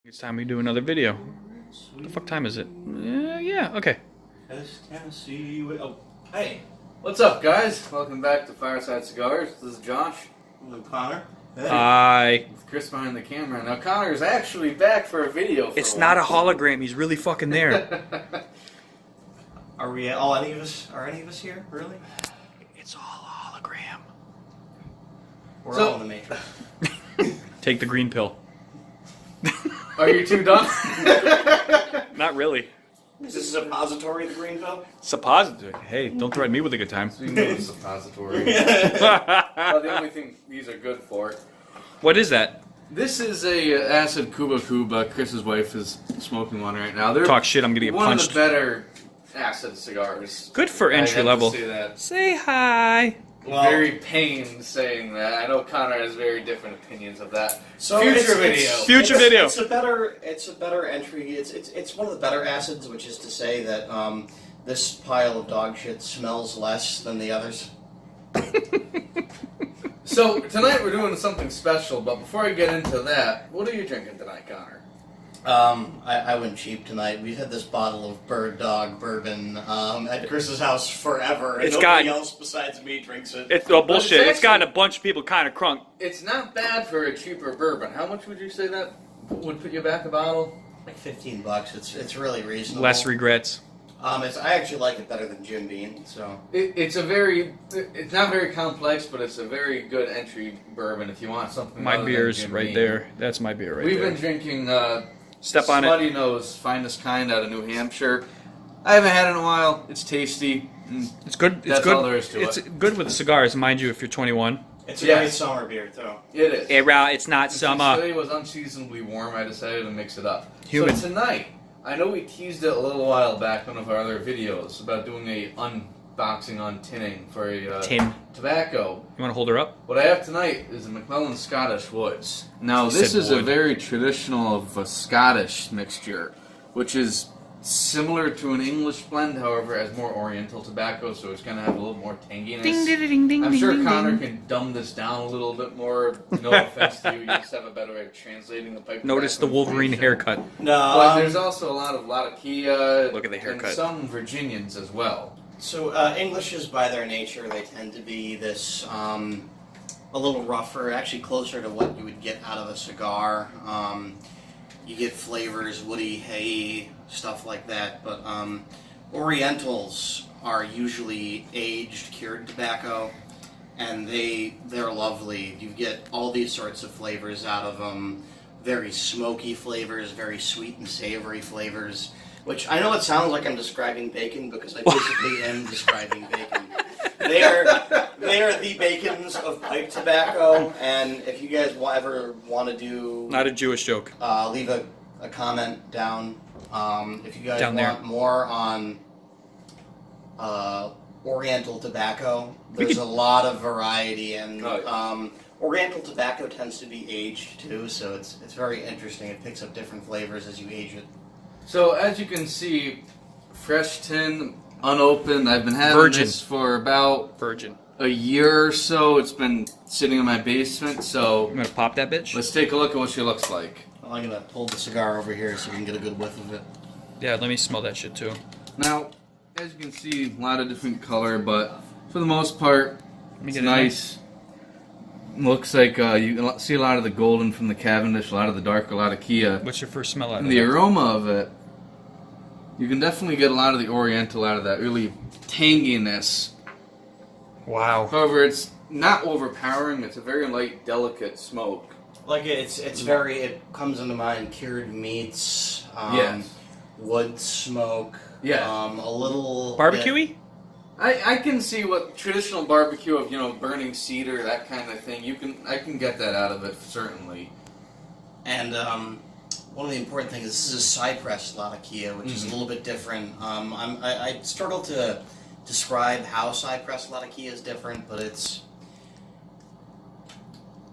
It's time we do another video. What the fuck time is it? Yeah, okay. Tennessee. Oh, hey. What's up, guys? Welcome back to Fireside Cigars. This is Josh. I'm Connor. Hey. Hi. With Chris behind the camera. Now, Connor is actually back for a video. It's not a hologram. He's really fucking there. Are we all any of us? Are any of us here? Really? It's all a hologram. We're all in the Matrix. Take the green pill. Are you two done? Not really. Is this a suppository, the green pill? Suppository. Hey, don't threaten me with a good time. We know it's suppository. Well, the only thing these are good for. What is that? This is a acid Cuba Cuba. Chris's wife is smoking one right now. They're Talk shit, I'm gonna get one punched. of the better acid cigars. Good for I entry have to level. say that. Say hi. Well, Very pained saying that. I know Connor has very different opinions of that. so Future video. Future video. It's a better entry. It's one of the better acids, which is to say that this pile of dog shit smells less than the others. So, tonight we're doing something special, but before I get into that, what are you drinking tonight, Connor? I went cheap tonight. We've had this bottle of Bird Dog bourbon at Chris's house forever, and It's nobody got- else besides me drinks it. It's bullshit. it's It's gotten a bunch of people kind of crunk. It's not bad for a cheaper bourbon. How much would you say that would put you back a bottle? Like $15. It's really reasonable. Less regrets. I actually like it better than Jim Beam. So It's not very complex, but it's a very good entry bourbon if you want something. My other than beer's Jim right Beam. there. That's my beer right We've there. been drinking Step on it. Slutty Nose Finest Kind out of New Hampshire. I haven't had it in a while. It's tasty. It's good. It's That's good. all there is to it's it. good with cigars, mind you, if you're 21. it's a Yeah. great summer beer too. It is. It's not Since summer. Today was unseasonably warm. I decided to mix it up. Humid. So tonight, I know we teased it a little while back in one of our other videos about doing a unboxing on tinning for a Tin. tobacco. You want to hold her up? What I have tonight is a Macmillan Scottish Woods. Now, She this said is a wood. very traditional of a Scottish mixture, which is similar to an English blend, however, has more Oriental tobacco, so it's going to have a little more tanginess. Ding, ding, ding, ding, I'm sure ding, Connor ding. can dumb this down a little bit more. No offense to you, you just have a better way of translating the pipe. Notice the tobacco Wolverine information. haircut. No, But there's also a lot of Latakia. Look at the haircut. And some Virginians as well. so Englishes by their nature, they tend to be this a little rougher, actually closer to what you would get out of a cigar. You get flavors, woody, hay, stuff like that. But Orientals are usually aged, cured tobacco, and they're lovely. You get all these sorts of flavors out of them. Very smoky flavors, very sweet and savory flavors. Which I know it sounds like I'm describing bacon because I basically am describing bacon. They are the bacons of pipe tobacco, and if you guys ever want to do, Not a Jewish joke. leave a comment down. If you guys Down there. want more on Oriental tobacco, there's a lot of variety, and Oriental tobacco tends to be aged too, so it's very interesting. It picks up different flavors as you age it. So as you can see, fresh tin, unopened. I've been having Virgin. this for about Virgin. a year or so. It's been sitting in my basement. So You want to pop that bitch? let's take a look at what she looks like. Well, I'm gonna hold the cigar over here so you can get a good whiff of it. Yeah, let me smell that shit too. Now, as you can see, a lot of different color, but for the most part, Let me it's get it in. nice. Looks like you can see a lot of the golden from the Cavendish, a lot of the dark, a lot of Kia. What's your first smell out And of the it? aroma of it, you can definitely get a lot of the Oriental out of that, really tanginess. Wow. However, it's not overpowering. It's a very light, delicate smoke. Like it comes into mind cured meats, Yes. wood smoke, Yes. a little Barbecue-y? I can see what traditional barbecue of burning cedar, that kind of thing. I can get that out of it certainly. And one of the important things, this is a cypress Latakia, which is a little bit different. I struggle to describe how cypress Latakia is different, but it's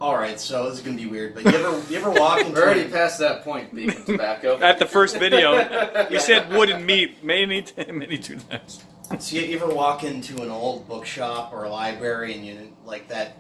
all right. So this is gonna be weird, but you ever walk into We're already past that point, bacon tobacco. At the first video, you said wood and meat many two times. So you ever walk into an old bookshop or a library and you like that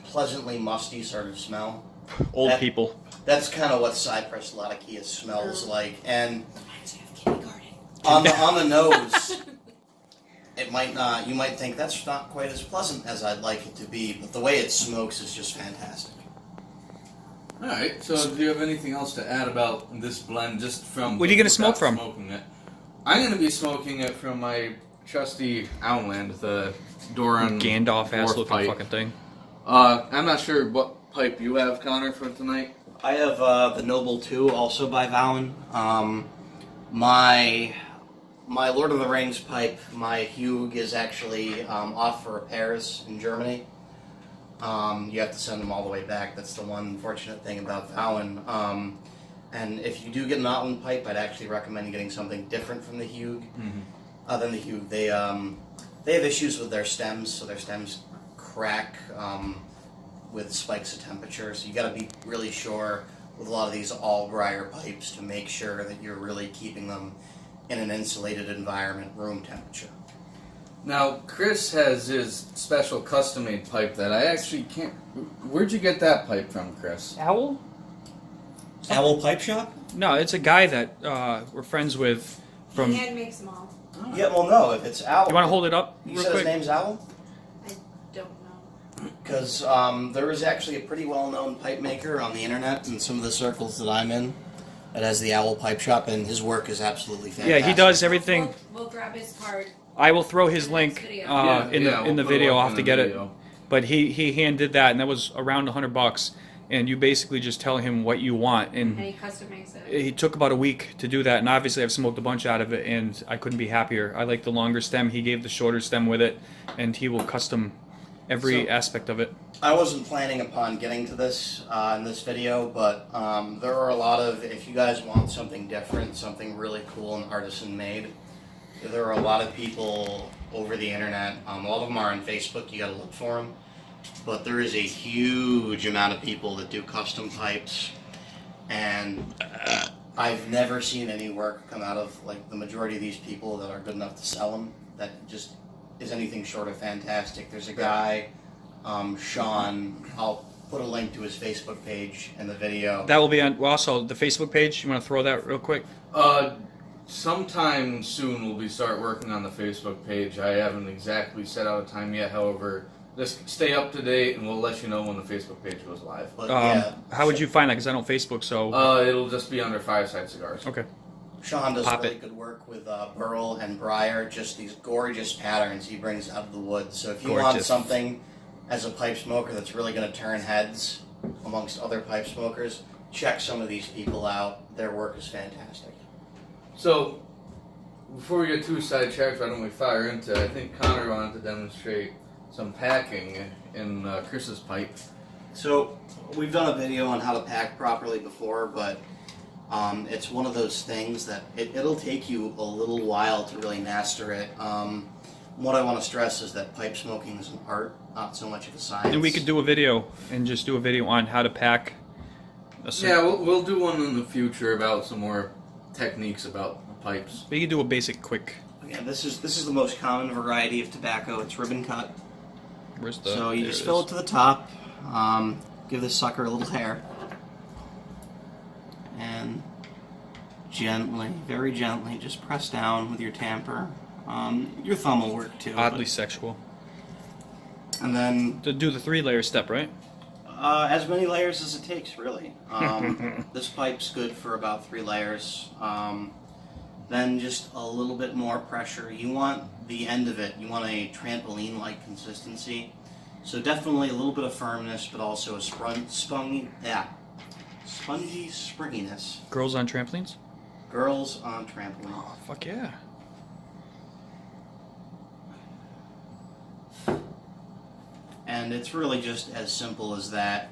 pleasantly musty sort of smell? old That- people. That's kind of what Cypress Latakia smells like. And Reminds me of kindergarten. on the nose, it might not. You might think that's not quite as pleasant as I'd like it to be, but the way it smokes is just fantastic. All right. So, do you have anything else to add about this blend, just from? What are you gonna smoke without from? Smoking it. I'm gonna be smoking it from my trusty Outland, the Doran Gandalf ass dwarf looking pipe. fucking thing. I'm not sure what pipe you have, Connor, for tonight. I have the Noble 2, also by Valen. My Lord of the Rings pipe, my Hugh, is actually off for repairs in Germany. You have to send them all the way back. That's the one unfortunate thing about Valen. And if you do get an Outland pipe, I'd actually recommend getting something different from the Hugh. Than the Hugh. They have issues with their stems, so their stems crack with spikes of temperature. So you got to be really sure with a lot of these all-briar pipes to make sure that you're really keeping them in an insulated environment, room temperature. Now, Chris has his special custom-made pipe that I actually can't. Where'd you get that pipe from, Chris? Owl? Owl Pipe Shop? No, it's a guy that we're friends with from. He hand makes them all. Yeah, well, no, if it's Owl. You want to hold it up You real said quick? his name's Owl? I don't know. Because there is actually a pretty well-known pipe maker on the internet in some of the circles that I'm in that has the Owl Pipe Shop, and his work is absolutely fantastic. Yeah, he does everything. We'll grab his card. I will throw his link Video. in the we'll put video. it I'll up have in to the get it. video. But he hand did that, and that was around $100. And you basically just tell him what you want, And and he custom makes it. he took about a week to do that. And obviously, I've smoked a bunch out of it, and I couldn't be happier. I like the longer stem. He gave the shorter stem with it, and he will custom every So- aspect of it. I wasn't planning upon getting to this in this video, but there are a lot of, if you guys want something different, something really cool and artisan made, there are a lot of people over the internet. A lot of them are on Facebook. You got to look for them. But there is a huge amount of people that do custom pipes, and I've never seen any work come out of like the majority of these people that are good enough to sell them that just is anything short of fantastic. There's a guy, Sean. I'll put a link to his Facebook page in the video. That will be on. Well, also the Facebook page. You want to throw that real quick? Sometime soon we'll start working on the Facebook page. I haven't exactly set out a time yet, however, just stay up to date and we'll let you know when the Facebook page goes live. But yeah, How would you find that? Because I don't Facebook, so It'll just be under Fireside Cigars. okay. Sean does Pop really it. good work with Burl and Briar, just these gorgeous patterns he brings out of the woods. So if you want Gorgeous. something as a pipe smoker that's really going to turn heads amongst other pipe smokers, check some of these people out. Their work is fantastic. So, before we get too sidetracked, why don't we fire into, I think Connor wanted to demonstrate some packing in Chris's pipe. So we've done a video on how to pack properly before, but it's one of those things that it'll take you a little while to really master it. What I want to stress is that pipe smoking is an art, not so much of a science. And we could do a video and just do a video on how to pack. Yeah, we'll do one in the future about some more techniques about the pipes. We could do a basic quick. Yeah, this is the most common variety of tobacco. It's ribbon cut. Where's the? So you there just it fill is. it to the top. Give this sucker a little hair, and gently, very gently, just press down with your tamper. Your thumb will work too. Oddly sexual. And then To do the 3-layer step, right? as many layers as it takes, really. This pipe's good for about 3 layers. Then just a little bit more pressure. You want the end of it, you want a trampoline-like consistency. So definitely a little bit of firmness, but also a spongy springiness. Girls on trampolines. Girls on trampoline. Oh fuck yeah! And it's really just as simple as that.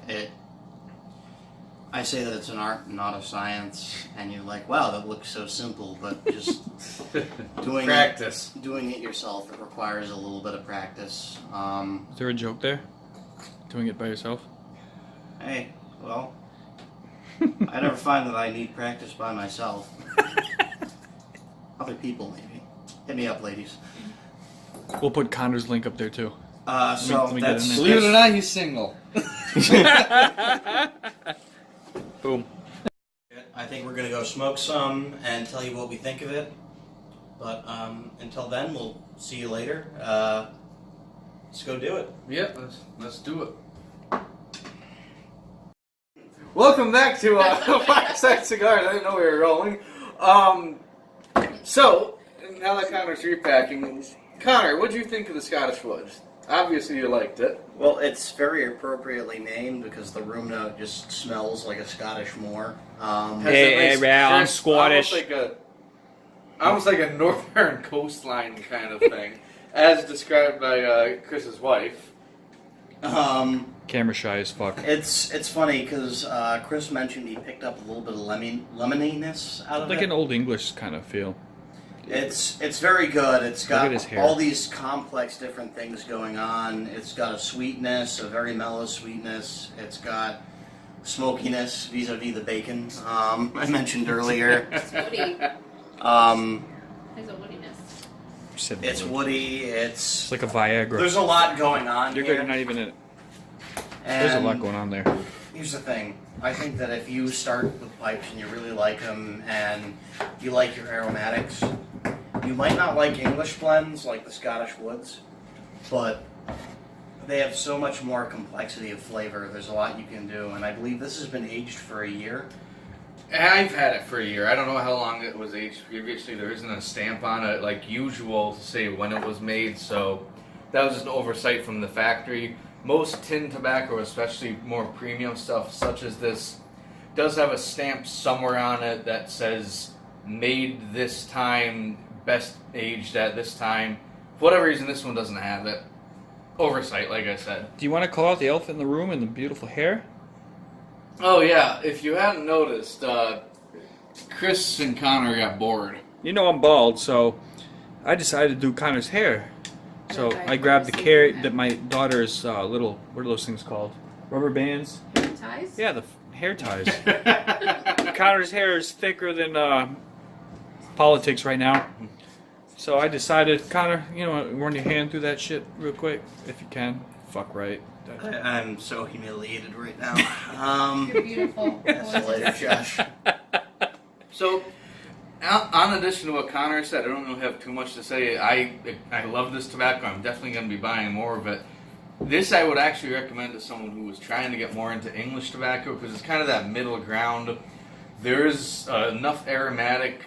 I say that it's an art and not a science, and you're like, wow, that looks so simple, but just doing Practice. doing it yourself, it requires a little bit of practice. Is there a joke there? Doing it by yourself? Hey, well, I never find that I need practice by myself. Other people, maybe. Hit me up, ladies. We'll put Connor's link up there too. So let me get that's in there. Believe it or not, he's single. Boom. I think we're gonna go smoke some and tell you what we think of it. But until then, we'll see you later. Let's go do it. Yep, let's do it. Welcome back to Fireside Cigars. I didn't know we were rolling. So, now that Connor's repacking, Connor, what do you think of the Scottish Woods? Obviously you liked it. Well, it's very appropriately named because the room note just smells like a Scottish moor. Hey, I'm Chris, Scottish. Almost like a northern coastline kind of thing, as described by Chris's wife. Camera shy as fuck. It's funny because Chris mentioned he picked up a little bit of lemoniness out of Like it. an old English kind of feel. It's very good. It's Look got at his hair. all these complex different things going on. It's got a sweetness, a very mellow sweetness. It's got smokiness vis-a-vis the bacon I mentioned earlier. It's woody. There's a woodiness. It's woody. It's like a Viagra. There's a lot going on You're here. good. You're not even in it. And There's a lot going on there. Here's the thing. I think that if you start with pipes and you really like them and you like your aromatics, you might not like English blends like the Scottish Woods, but they have so much more complexity of flavor. There's a lot you can do, and I believe this has been aged for a year. I've had it for a year. I don't know how long it was aged previously. There isn't a stamp on it like usual to say when it was made, so that was just an oversight from the factory. Most tin tobacco, especially more premium stuff such as this, does have a stamp somewhere on it that says made this time, best aged at this time. For whatever reason, this one doesn't have it. Oversight, like I said. Do you want to call out the elephant in the room and the beautiful hair? Oh yeah, if you hadn't noticed, Chris and Connor got bored. You know I'm bald, so I decided to do Connor's hair. So Okay, I grabbed the let me see carrot that. that my daughter's little, what are those things called? Rubber bands? Ties? Yeah, the hair ties. Connor's hair is thicker than politics right now. So I decided, Connor, you know what, run your hand through that shit real quick, if you can. Fuck right. I'm so humiliated right now. You're beautiful. See you later, Josh. So, on addition to what Connor said, I don't really have too much to say. I love this tobacco. I'm definitely going to be buying more of it. This I would actually recommend to someone who was trying to get more into English tobacco because it's kind of that middle ground. There's enough aromatic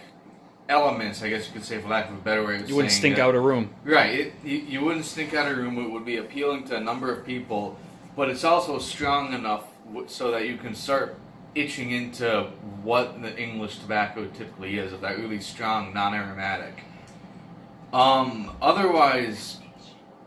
elements, I guess you could say, for lack of a better way of saying. You wouldn't stink that- out a room. Right. You wouldn't stink out a room. It would be appealing to a number of people, but it's also strong enough so that you can start itching into what the English tobacco typically is, of that really strong, non-aromatic. Otherwise,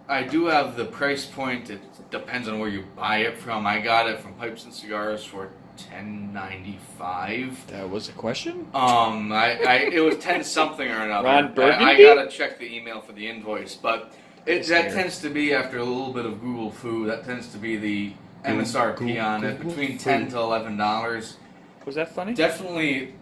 I do have the price point. It depends on where you buy it from. I got it from Pipes and Cigars for $10.95. That was a question? It was 10 something or another. Ron I Burgundy? gotta check the email for the invoice, but that Here. tends to be, after a little bit of Google Foo, that tends to be the MSRP on it, Google between Foo. $10 to $11. Was that funny? Definitely,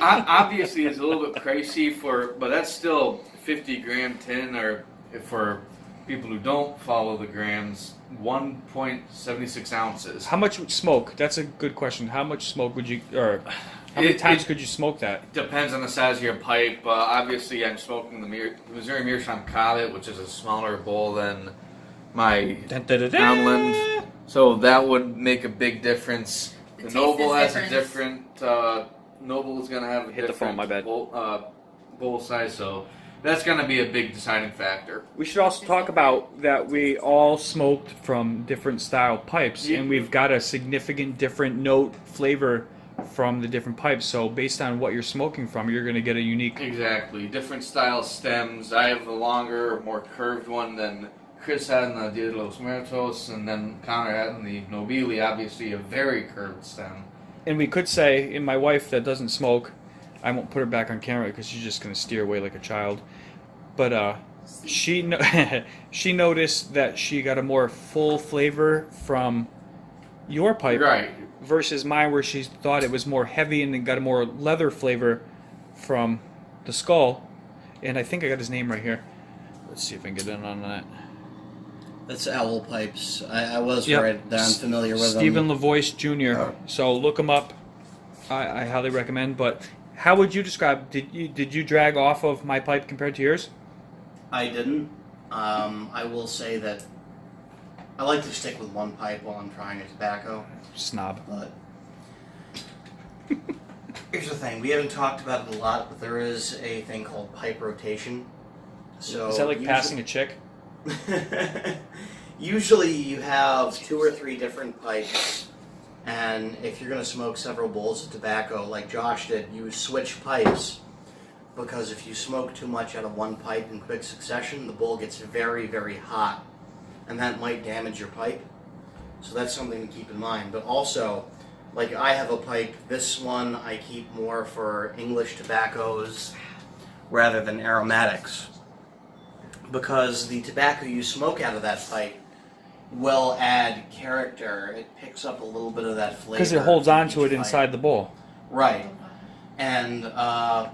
obviously it's a little bit pricey but that's still 50 gram tin, or for people who don't follow the grams, 1.76 ounces. How much smoke? That's a good question. How much smoke would you, or how many times could you smoke that? Depends on the size of your pipe. Obviously, I'm smoking the Missouri Meerschaum Covet, which is a smaller bowl than my Townland. So that would make a big difference. The The taste Noble is has a different. Noble is going to have a Hit the phone, different my bad. bowl size, so that's going to be a big deciding factor. We should also talk about that we all smoked from different style pipes, Yeah. and we've got a significant different note flavor from the different pipes. So based on what you're smoking from, you're going to get a unique. Exactly. Different style stems. I have a longer, more curved one than Chris had in the Dia de los Muertos, and then Connor had in the Nobili, obviously a very curved stem. And we could say, in my wife that doesn't smoke, I won't put her back on camera because she's just going to steer away like a child. But she she noticed that she got a more full flavor from your pipe, Right. versus mine, where she thought it was more heavy and it got a more leather flavor from the skull. And I think I got his name right here. Let's see if I can get in on that. That's Owl Pipes. I was Yep. right there. I'm familiar with Stephen them. LaVoice Jr. So look him up. I highly recommend. But how would you describe? Did you drag off of my pipe compared to yours? I didn't. I will say that I like to stick with one pipe while I'm trying a tobacco. Snob. But here's the thing: we haven't talked about it a lot, but there is a thing called pipe rotation. So Is that like passing a chick? Usually you have 2 or 3 different pipes, and if you're going to smoke several bowls of tobacco like Josh did, you switch pipes, because if you smoke too much out of one pipe in quick succession, the bowl gets very, very hot, and that might damage your pipe. So that's something to keep in mind. But also, like I have a pipe, this one I keep more for English tobaccos rather than aromatics, because the tobacco you smoke out of that pipe will add character. It picks up a little bit of that flavor. Because it holds on to each it pipe. inside the bowl. Right. And I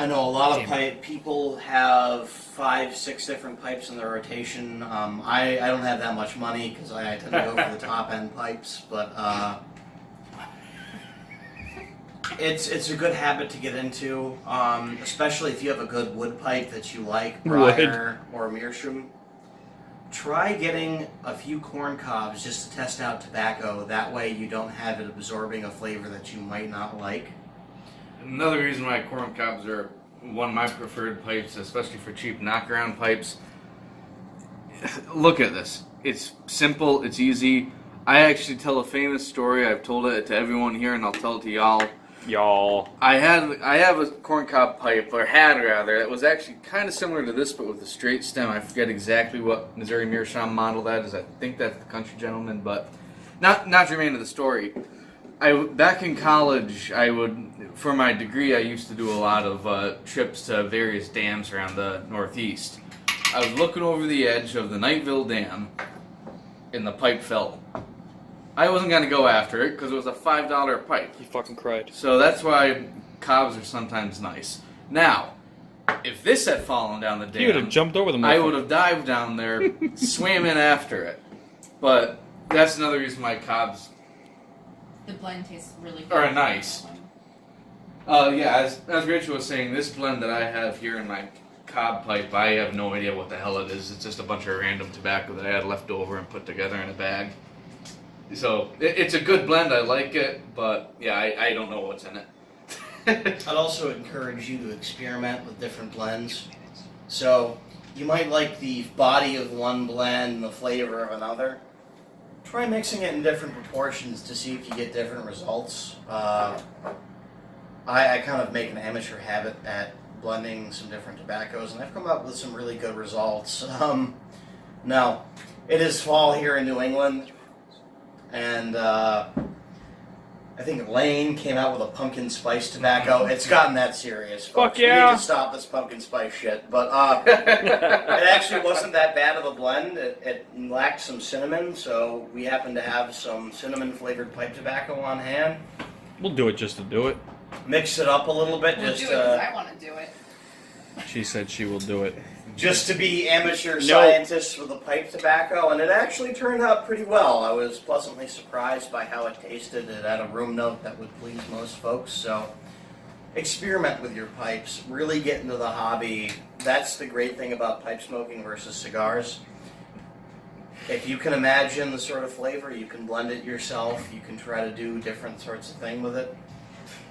know a lot of Damn people have 5, 6 different pipes in their rotation. I don't have that much money because I tend to go for the top end pipes, but it's a good habit to get into, especially if you have a good wood pipe that you like, briar or meerschaum. Try getting a few corn cobs just to test out tobacco. That way you don't have it absorbing a flavor that you might not like. Another reason why corn cobs are one of my preferred pipes, especially for cheap knockaround pipes. Look at this. It's simple. It's easy. I actually tell a famous story. I've told it to everyone here, and I'll tell it to y'all. I have a corncob pipe, or had rather, that was actually kind of similar to this, but with a straight stem. I forget exactly what Missouri Meerschaum model that is. I think that's the Country Gentleman, but not germane to the story. Back in college, for my degree, I used to do a lot of trips to various dams around the Northeast. I was looking over the edge of the Nightville Dam, and the pipe fell. I wasn't going to go after it because it was a $5 pipe. You fucking cried. So that's why cobs are sometimes nice. Now, if this had fallen down the dam, You would have jumped over the I would have dived down there, swam in after it. But that's another reason why cobs The blend tastes really good. are nice. Yeah, as Rachel was saying, this blend that I have here in my cob pipe, I have no idea what the hell it is. It's just a bunch of random tobacco that I had left over and put together in a bag. So it's a good blend. I like it, but yeah, I don't know what's in it. I'd also encourage you to experiment with different blends. So you might like the body of one blend and the flavor of another. Try mixing it in different proportions to see if you get different results. I kind of make an amateur habit at blending some different tobaccos, and I've come up with some really good results. Now, it is fall here in New England, and I think Lane came out with a pumpkin spice tobacco. It's gotten that serious, folks. Fuck yeah. We need to stop this pumpkin spice shit. But it actually wasn't that bad of a blend. It lacked some cinnamon, so we happen to have some cinnamon-flavored pipe tobacco on hand. We'll do it just to do it. Mix it up a little bit, We'll just do it 'cause I want to do it. She said she will do it. just to be amateur scientists with a pipe tobacco, and it actually turned out pretty well. I was pleasantly surprised by how it tasted. It had a room note that would please most folks. So experiment with your pipes. Really get into the hobby. That's the great thing about pipe smoking versus cigars. If you can imagine the sort of flavor, you can blend it yourself. You can try to do different sorts of thing with it.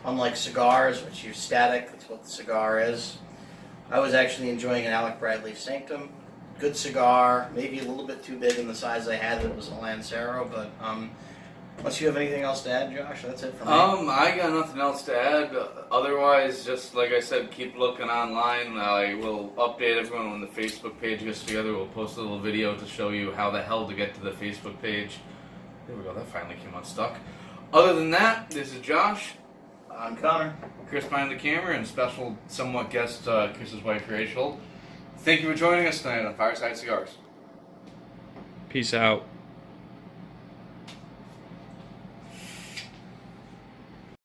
Unlike cigars, which you're static, that's what the cigar is. I was actually enjoying an Alec Bradley Sanctum. Good cigar, maybe a little bit too big in the size I had. It was a Lancero, but unless you have anything else to add, Josh, that's it for me. I got nothing else to add. Otherwise, just like I said, keep looking online. I will update everyone when the Facebook page gets together. We'll post a little video to show you how the hell to get to the Facebook page. There we go, that finally came unstuck. Other than that, this is Josh. I'm Connor. Chris behind the camera, and special somewhat guest Chris's wife Rachel. Thank you for joining us tonight on Fireside Cigars. Peace out.